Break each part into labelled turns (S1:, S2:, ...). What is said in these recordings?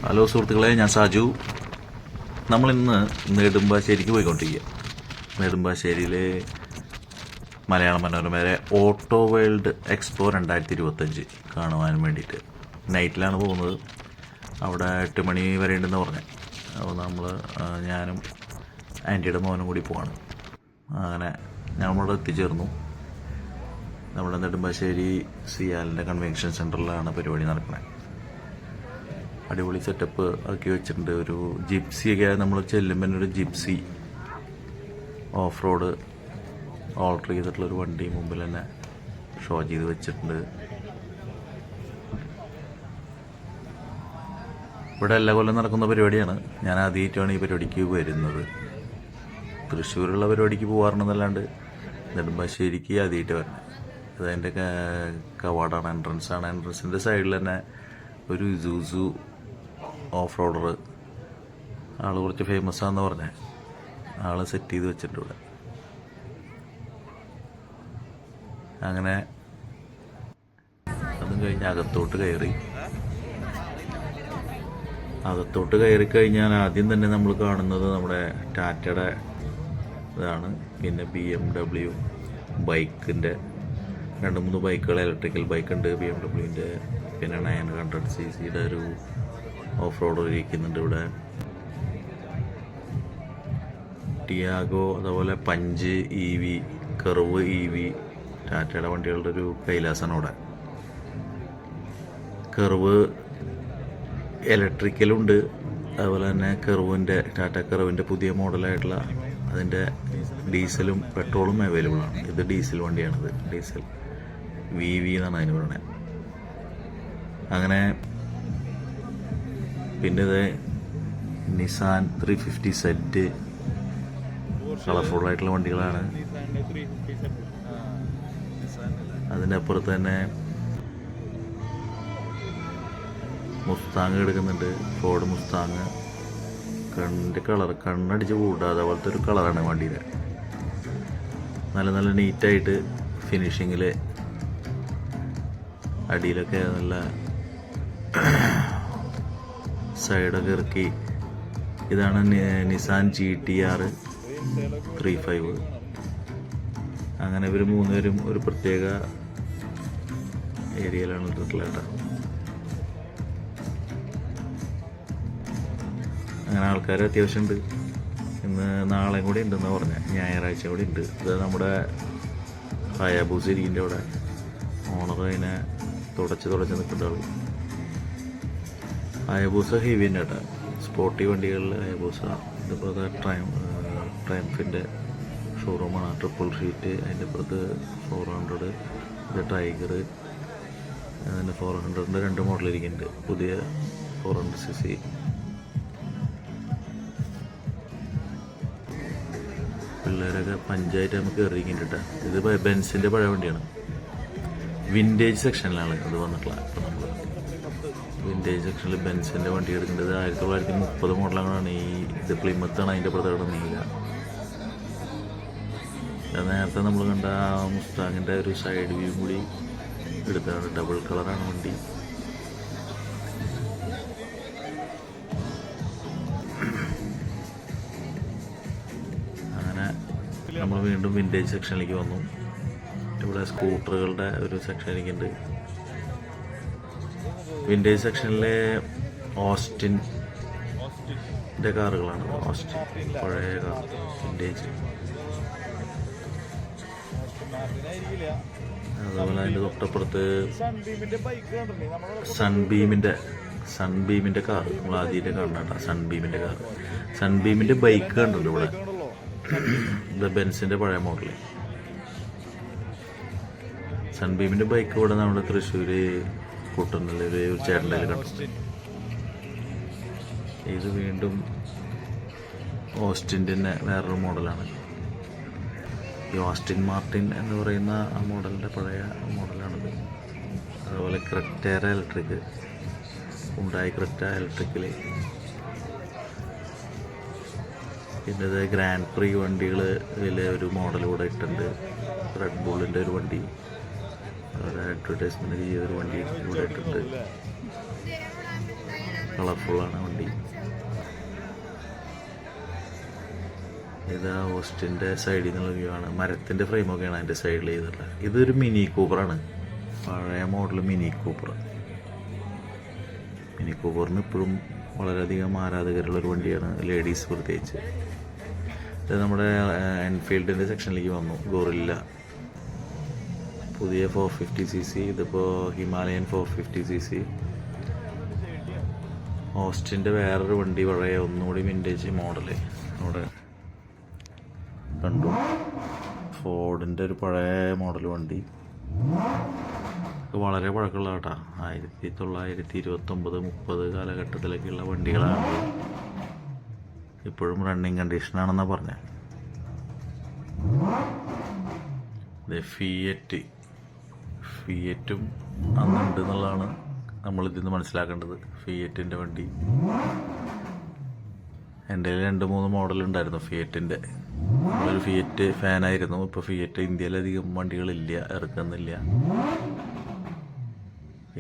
S1: Hello സുഹൃത്തുക്കളെ, ഞാൻ സാജു. നമ്മളിന്ന് നെടുമ്പാശ്ശേരിക്ക് പോയിക്കൊണ്ടിരിക്കുക. നെടുമ്പാശ്ശേരിയിലെ മലയാള മനോരമയിലെ ഓട്ടോ വേൾഡ് എക്സ്പോ 2025 കാണുവാൻ വേണ്ടിയിട്ട് നൈറ്റിലാണ് പോകുന്നത്. അവിടെ 8 മണി വരെ ഉണ്ടെന്ന് പറഞ്ഞത്. അപ്പോൾ ഞാനും ആൻറ്റിയുടെ മോനും കൂടി പോവാണ്. അങ്ങനെ നമ്മളവിടെ എത്തിച്ചേർന്നു. നമ്മുടെ നെടുമ്പാശ്ശേരി സിയാലിൻ്റെ കൺവെൻഷൻ സെൻറ്ററിലാണ് പരിപാടി നടക്കുന്നത്. അടിപൊളി സെറ്റപ്പ് ആക്കി വെച്ചിട്ടുണ്ട്. ഒരു ജിപ്സിയൊക്കെ നമ്മൾ ചെല്ലുമ്പോൾ ഒരു ജിപ്സി ഓഫ് റോഡ് ഓൾട്ടർ ചെയ്തിട്ടുള്ളൊരു വണ്ടി മുമ്പിൽ തന്നെ ഷോ ചെയ്ത് വെച്ചിട്ടുണ്ട്. ഇവിടെ എല്ലാ കൊല്ലം നടക്കുന്ന പരിപാടിയാണ്. ഞാൻ ആദ്യമായിട്ടാണ് ഈ പരിപാടിക്ക് വരുന്നത്. തൃശ്ശൂരുള്ള പരിപാടിക്ക് പോകാറുണ്ടെന്നല്ലാണ്ട് നെടുമ്പാശ്ശേരിക്ക് ആദ്യമായിട്ട് വരുന്നത്. അതതിൻ്റെ കവാടാണ്, എൻട്രൻസാണ്. എൻട്രൻസിൻ്റെ സൈഡിൽ തന്നെ ഒരു ഇസൂസു ഓഫ് റോഡർ ആൾ കുറച്ച് ഫേമസ് ആണെന്ന് പറഞ്ഞത് ആൾ സെറ്റ് ചെയ്ത് വെച്ചിട്ടുണ്ട് ഇവിടെ. അങ്ങനെ അതും കഴിഞ്ഞ് അകത്തോട്ട് കയറി കഴിഞ്ഞാൽ ആദ്യം തന്നെ നമ്മൾ കാണുന്നത് നമ്മുടെ ടാറ്റയുടെ ഇതാണ്. പിന്നെ BMW ബൈക്കിൻ്റെ 2-3 ബൈക്കുകൾ, ഇലക്ട്രിക്കൽ ബൈക്കുണ്ട് BMWൻ്റെ. പിന്നെ 900cc ഒരു ഓഫ് റോഡർ ഇരിക്കുന്നുണ്ട് ഇവിടെ. ടിയാഗോ, അതുപോലെ പഞ്ച് EV, കർവ് EV, ടാറ്റയുടെ വണ്ടികളുടെ ഒരു കൈലാസാണ് അവിടെ. കർവ് ഇലക്ട്രിക്കലുണ്ട്, അതുപോലെ തന്നെ ടാറ്റ കർവിൻ്റെ പുതിയ മോഡലായിട്ടുള്ള അതിൻ്റെ ഡീസലും പെട്രോളും അവൈലബിൾ ആണ്. ഇത് ഡീസൽ വണ്ടിയാണിത്, ഡീസൽ VV എന്നാണ് അതിന് പറയുന്നത്. അങ്ങനെ പിന്നെ ഇത് നിസാൻ 350 സെറ്റ് കളർഫുള്ളായിട്ടുള്ള വണ്ടികളാണ്. അതിൻ്റെ അപ്പുറത്ത് തന്നെ മുസ്താങ് എടുക്കുന്നുണ്ട്, ഫോർഡ് മുസ്താങ്. കണ്ണടിച്ച് കൂടാതെ അതുപോലത്തെ ഒരു കളറാണ് വണ്ടിയുടെ. നല്ല നീറ്റായിട്ട് ഫിനിഷിങ്ങിൽ, അടിയിലൊക്കെ നല്ല സൈഡൊക്കെ ഇറക്കി. ഇതാണ് നിസാൻ GTR 35. അങ്ങനെ ഇവർ 3 പേരും ഒരു പ്രത്യേക ഏരിയയിലാണ് ഇട്ടിട്ടുള്ളത്. അങ്ങനെ ആൾക്കാർ അത്യാവശ്യം ഉണ്ട്. നാളെയും കൂടി ഉണ്ടെന്ന് പറഞ്ഞാൽ, ഞായറാഴ്ച കൂടി ഉണ്ട്. ഇത് നമ്മുടെ ഹയാബൂസ ഇരിക്കുന്നുണ്ട് അവിടെ. ഓണർ അതിനെ തുടച്ച് നിൽക്കേണ്ട ആൾ. ഹയാബൂസ ഹെവി തന്നെ കേട്ടോ, സ്പോർട്ടി വണ്ടികളിൽ ഹയാബൂസ. ഇതിപ്പോൾ ട്രയംഫിൻ്റെ ഷോറൂമാണ്. ട്രിപ്പിൾ ഷീറ്റ്, അതിൻ്റെ അപ്പുറത്ത് 400, ഇത് ടൈഗർ. അതിൻ്റെ 400ൻ്റെ 2 മോഡൽ ഇരിക്കുന്നുണ്ട്. പുതിയ 400cc. പിള്ളേരൊക്കെ പഞ്ചായത്ത് നമുക്ക് എറിയിക്കുന്നുണ്ട് കേട്ടോ. ഇത് ബെൻസിൻ്റെ പഴയ വണ്ടിയാണ്. വിൻറ്റേജ് സെക്ഷനിലാണ് ഇത് വന്നിട്ടുള്ളത്. അപ്പോൾ നമ്മൾ വിൻറ്റേജ് സെക്ഷനിൽ ബെൻസിൻ്റെ വണ്ടി എടുക്കേണ്ടത് 1930 മോഡലാണ്. ഇത് പ്ലിമത്താണ് അതിൻ്റെ പുറത്തോടെ നീല. നേരത്തെ നമ്മൾ കണ്ട മുസ്താങ്ങിൻ്റെ ഒരു സൈഡ് വ്യൂ കൂടി എടുത്താണ്. ഡബിൾ കളറാണ് വണ്ടി. അങ്ങനെ നമ്മൾ വീണ്ടും വിൻറ്റേജ് സെക്ഷനിലേക്ക് വന്നു. ഇവിടെ സ്കൂട്ടറുകളുടെ ഒരു സെക്ഷൻ ഇരിക്കുന്നുണ്ട്. വിൻറ്റേജ് സെക്ഷനിലെ ഓസ്റ്റിൻ്റെ കാറുകളാണ്. ഓസ്റ്റിൻ പഴയ കാർ വിൻറ്റേജ്. അതുപോലെ അതിൻ്റെ തൊട്ടപ്പുറത്ത് സൺബീമിൻ്റെ കാർ നമ്മൾ ആദ്യമായിട്ട് കാണണ്ട. സൺബീമിൻ്റെ ബൈക്ക് കണ്ടല്ലോ ഇവിടെ. ഇത് ബെൻസിൻ്റെ പഴയ മോഡൽ സൺബീമിൻ്റെ ബൈക്ക് ഇവിടെ നമ്മുടെ തൃശ്ശൂർ കൂട്ടുന്നില്ല ഒരു ചേട്ടൻ്റെ കണ്ടു. ഇത് വീണ്ടും ഓസ്റ്റിൻ്റെ തന്നെ വേറൊരു മോഡലാണ്. ഈ ഓസ്റ്റിൻ മാർട്ടിൻ എന്ന് പറയുന്ന ആ മോഡലിൻ്റെ പഴയ മോഡലാണിത്. അതുപോലെ ക്രെറ്റ ഇലക്ട്രിക്, ഉണ്ടായി ക്രെറ്റ ഇലക്ട്രിക്കിൽ. പിന്നെ ഇത് ഗ്രാൻഡ് പ്രീ വണ്ടികൾ ഇതിൽ ഒരു മോഡൽ കൂടെ ഇട്ടുണ്ട്. റെഡ് ബുള്ളിൻ്റെ ഒരു വണ്ടി, ഒരു അഡ്വർടൈസ്മെൻറ്റ് ചെയ്തൊരു വണ്ടി ഇവിടെ ഇട്ടിട്ടുണ്ട്. കളർഫുള്ളാണ് വണ്ടി. ഇത് ഓസ്റ്റിൻ്റെ സൈഡിൽ നിന്നുള്ള വ്യൂ ആണ്. മരത്തിൻ്റെ ഫ്രെയിമൊക്കെയാണ് അതിൻ്റെ സൈഡിൽ ചെയ്തിട്ടുള്ളത്. ഇതൊരു മിനി കൂപ്പറാണ്, പഴയ മോഡൽ മിനി കൂപ്പർ. മിനി കൂപ്പറിന് ഇപ്പോഴും വളരെയധികം ആരാധകരുള്ളൊരു വണ്ടിയാണ്, ലേഡീസ് പ്രത്യേകിച്ച്. ഇത് നമ്മുടെ എൻഫീൽഡിൻ്റെ സെക്ഷനിലേക്ക് വന്നു. ഗോറില്ല പുതിയ 450cc, ഇതിപ്പോൾ ഹിമാലയൻ 450cc. ഓസ്റ്റിൻ്റെ വേറൊരു വണ്ടി, പഴയ ഒന്നുകൂടി വിൻറ്റേജ് മോഡല് അവിടെ കണ്ടു. ഫോർഡിൻ്റെ ഒരു പഴയ മോഡൽ വണ്ടി, വളരെ പഴക്കമുള്ള കേട്ടോ. 1929-30 കാലഘട്ടത്തിലേക്കുള്ള വണ്ടികളാണ്. ഇപ്പോഴും റണ്ണിങ് കണ്ടീഷനാണെന്നാണ് പറഞ്ഞത്. ഫിയറ്റും അന്നുണ്ട് എന്നുള്ളതാണ് നമ്മളിതിൽ നിന്ന് മനസ്സിലാക്കേണ്ടത്. ഫിയറ്റിൻ്റെ വണ്ടി എൻ്റെ കയ്യിൽ 2-3 മോഡലുണ്ടായിരുന്നു ഫിയറ്റിൻ്റെ. ഒരു ഫിയറ്റ് ഫാനായിരുന്നു. ഇപ്പോൾ ഫിയറ്റ് ഇന്ത്യയിലധികം വണ്ടികളില്ല, ഇറക്കുന്നില്ല.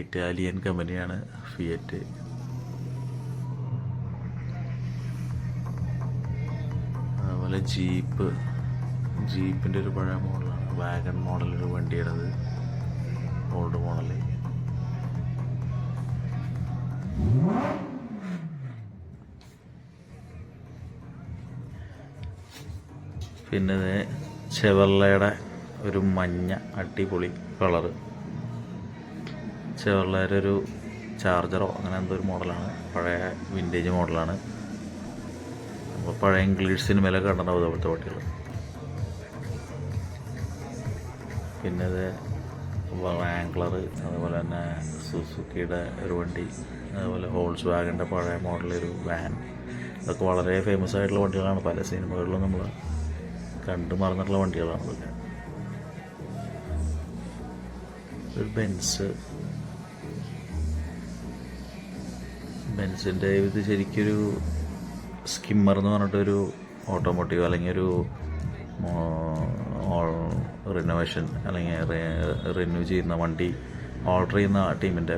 S1: ഇറ്റാലിയൻ കമ്പനിയാണ് ഫിയറ്റ്. അതുപോലെ ജീപ്പിൻ്റെ ഒരു പഴയ മോഡലാണ്, വാഗൺ മോഡലൊരു വണ്ടിയാണത്, ഓൾഡ് മോഡല്. പിന്നെ ചെവർലയുടെ ഒരു മഞ്ഞ അടിപൊളി കളറ്, ചെവർലയുടെ ഒരു ചാർജറോ അങ്ങനെ എന്തോ ഒരു മോഡലാണ്, പഴയ വിൻറ്റേജ് മോഡലാണ്. അപ്പോൾ പഴയ ഇംഗ്ലീഷ് സിനിമയിലൊക്കെ കണ്ടിട്ടുണ്ടാവും അതുപോലത്തെ വണ്ടികൾ. പിന്നെ വാംഗ്ലർ, അതുപോലെ തന്നെ സുസുക്കിയുടെ ഒരു വണ്ടി, അതുപോലെ ഹോൾസ് വാഗൻ്റെ പഴയ മോഡലൊരു വാൻ. ഇതൊക്കെ വളരെ ഫേമസ് ആയിട്ടുള്ള വണ്ടികളാണ്. പല സിനിമകളിലും നമ്മൾ കണ്ടു മറന്നിട്ടുള്ള വണ്ടികളാണ് ഇതൊക്കെ. ഒരു ബെൻസിൻ്റെ ഇത് ശരിക്കൊരു സ്കിമ്മർ എന്ന് പറഞ്ഞിട്ടൊരു ഓട്ടോമോട്ടീവ് അല്ലെങ്കിൽ ഒരു റിനോവേഷൻ അല്ലെങ്കിൽ റിന്യൂ ചെയ്യുന്ന വണ്ടി ഓർഡർ ചെയ്യുന്ന ടീമിൻ്റെ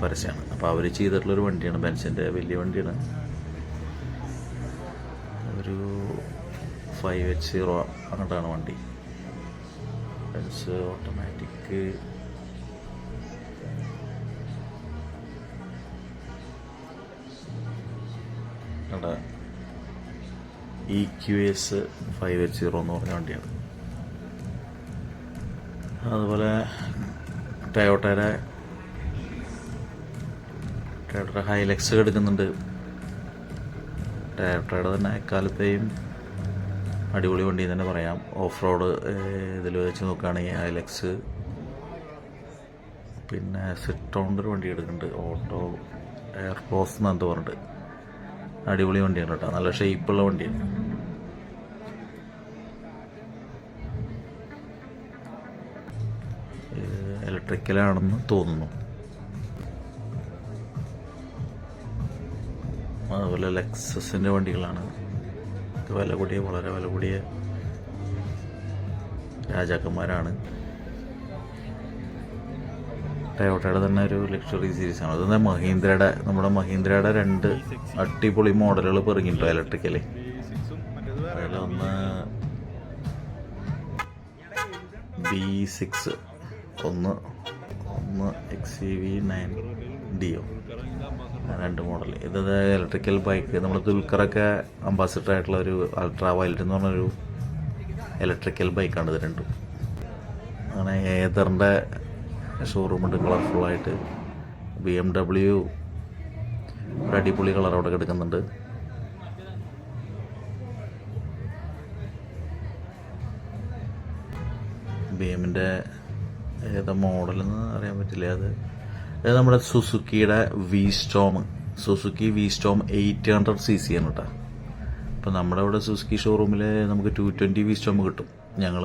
S1: പരസ്യമാണ്. അപ്പോൾ അവർ ചെയ്തിട്ടുള്ളൊരു വണ്ടിയാണ്, ബെൻസിൻ്റെ വലിയ വണ്ടിയാണ്. ഒരു 580 അങ്ങോട്ടാണ് വണ്ടി. Benz automatic. അവിടെ EQS 580 എന്ന് പറഞ്ഞ വണ്ടിയാണ്. അതുപോലെ ടയോട്ടയുടെ ഹൈലക്സ് എടുക്കുന്നുണ്ട്. ടയോട്ടയുടെ തന്നെ എക്കാലത്തെയും അടിപൊളി വണ്ടി തന്നെ പറയാം. ഓഫ് റോഡ് ഇതിൽ വെച്ച് നോക്കുകയാണെങ്കിൽ ഹൈലക്സ്. പിന്നെ സിട്രോണിൻ്റെ ഒരു വണ്ടി എടുക്കുന്നുണ്ട്, ഓട്ടോ എയർപോസ് എന്നു പറഞ്ഞിട്ട്. അടിപൊളി വണ്ടിയാണ് കേട്ടോ, നല്ല ഷേപ്പുള്ള വണ്ടിയാണ്. ഇലക്ട്രിക്കലാണെന്ന് തോന്നുന്നു. അതുപോലെ ലെക്സസിൻ്റെ വണ്ടികളാണ്. വില കൂടിയ, വളരെ വില കൂടിയ രാജാക്കന്മാരാണ്. ടയോട്ടയുടെ തന്നെ ഒരു ലക്ഷറി സീരീസാണ്. അത് നമ്മുടെ മഹീന്ദ്രയുടെ 2 അടിപൊളി മോഡലുകൾ ഇറങ്ങിയിട്ടുണ്ടോ ഇലക്ട്രിക്കല്. അതിലൊന്ന് B6, ഒന്ന് XCV 9DO, 2 മോഡൽ. ഇത് ഇലക്ട്രിക്കൽ ബൈക്ക്. നമ്മൾ ദുൽഖറൊക്കെ അംബാസിഡർ ആയിട്ടുള്ള ഒരു അൾട്രാ വയലറ്റ് എന്ന് പറഞ്ഞൊരു ഇലക്ട്രിക്കൽ ബൈക്കാണ് ഇത് രണ്ടും. അങ്ങനെ ഏതറിൻ്റെ ഷോറൂമുണ്ട് കളർഫുള്ളായിട്ട്. BMW ഒരു അടിപൊളി കളർ അവിടെ കിടക്കുന്നുണ്ട്. BMൻ്റെ ഏതാ മോഡലെന്ന് അറിയാൻ പറ്റില്ല. അത് നമ്മുടെ സുസുക്കിയുടെ സുസുക്കി V-Storm 800cc ആണ് കേട്ടോ. അപ്പോൾ നമ്മുടെ ഇവിടെ സുസുക്കി ഷോറൂമിൽ നമുക്ക് 220 V-Storm കിട്ടും. ഞങ്ങൾ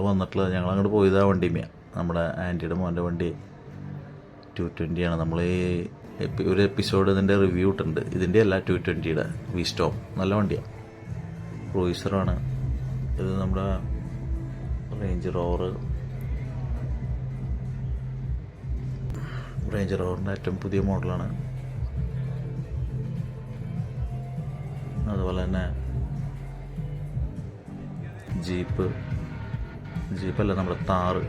S1: അങ്ങോട്ട് പോയത് ആ വണ്ടിയുമാണ്. നമ്മുടെ ആൻറ്റിയുടെ മോൻ്റെ വണ്ടി 220 ആണ്. നമ്മൾ ഒരു എപ്പിസോഡ് ഇതിൻ്റെ റിവ്യൂ ഇട്ടുണ്ട്. ഇതിൻ്റെ അല്ല, 220യുടെ V-Storm നല്ല വണ്ടിയാണ്, ക്രൂയിസറാണ്. ഇത് നമ്മുടെ റേഞ്ച് റോവറിൻ്റെ ഏറ്റവും പുതിയ മോഡലാണ്. അതുപോലെ തന്നെ ജീപ്പല്ല നമ്മുടെ താറ്,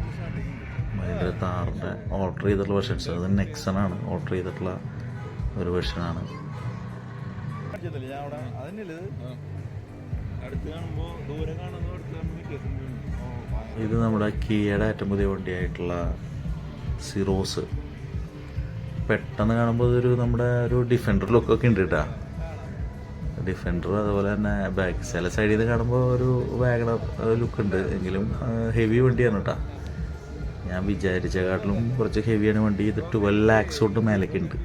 S1: അതിൻ്റെ താറിൻ്റെ ഓൾട്ടർ ചെയ്തിട്ടുള്ള വെർഷൻസ്. അത് നെക്സണാണ് ഓൾട്ടർ ചെയ്തിട്ടുള്ള ഒരു വെർഷനാണ്. ഇത് നമ്മുടെ കിയയുടെ ഏറ്റവും പുതിയ വണ്ടിയായിട്ടുള്ള സിറോസ്. പെട്ടെന്ന് കാണുമ്പോൾ ഇതൊരു നമ്മുടെ ഒരു ഡിഫൻഡർ ലുക്കൊക്കെ ഉണ്ട് കേട്ടോ. ഡിഫൻഡർ അതുപോലെ തന്നെ ബാക്ക് ചില സൈഡിൽ നിന്ന് കാണുമ്പോൾ ഒരു വാഗണർ ലുക്ക് ഉണ്ട്, എങ്കിലും ഹെവി വണ്ടിയാണ് കേട്ടോ. ഞാൻ വിചാരിച്ചേക്കാട്ടിലും കുറച്ച് ഹെവിയാണ് വണ്ടി. ഇത് 12 lakhs തൊട്ട് മേലേക്ക് ഉണ്ട്.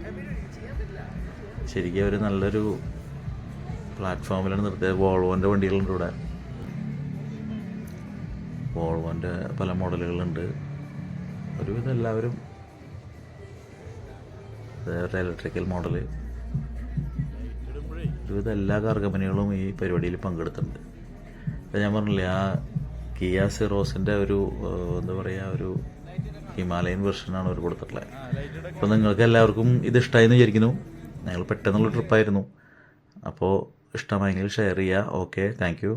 S1: ശരിക്കും അവർ നല്ലൊരു പ്ലാറ്റ്ഫോമിലാണ് നിർത്തിയത്. വോൾവോൻ്റെ വണ്ടികളുണ്ട് ഇവിടെ. വോൾവോൻ്റെ പല മോഡലുകളുണ്ട്. ഒരുവിധം എല്ലാവരും ഇലക്ട്രിക്കൽ മോഡല്, ഒരുവിധം എല്ലാ കാർ കമ്പനികളും ഈ പരിപാടിയിൽ പങ്കെടുത്തിട്ടുണ്ട്. ഞാൻ പറഞ്ഞില്ലേ, ആ കിയ സിറോസിൻ്റെ ഒരു എന്താ പറയുക, ഒരു ഹിമാലയൻ വെർഷനാണ് അവർ കൊടുത്തിട്ടുള്ളത്. അപ്പോൾ നിങ്ങൾക്ക് എല്ലാവർക്കും ഇത് ഇഷ്ടമായി എന്ന് വിചാരിക്കുന്നു. ഞങ്ങൾ പെട്ടെന്നുള്ള ട്രിപ്പായിരുന്നു. അപ്പോൾ ഇഷ്ടമായെങ്കിൽ ഷെയർ ചെയ്യുക. Okay, thank you.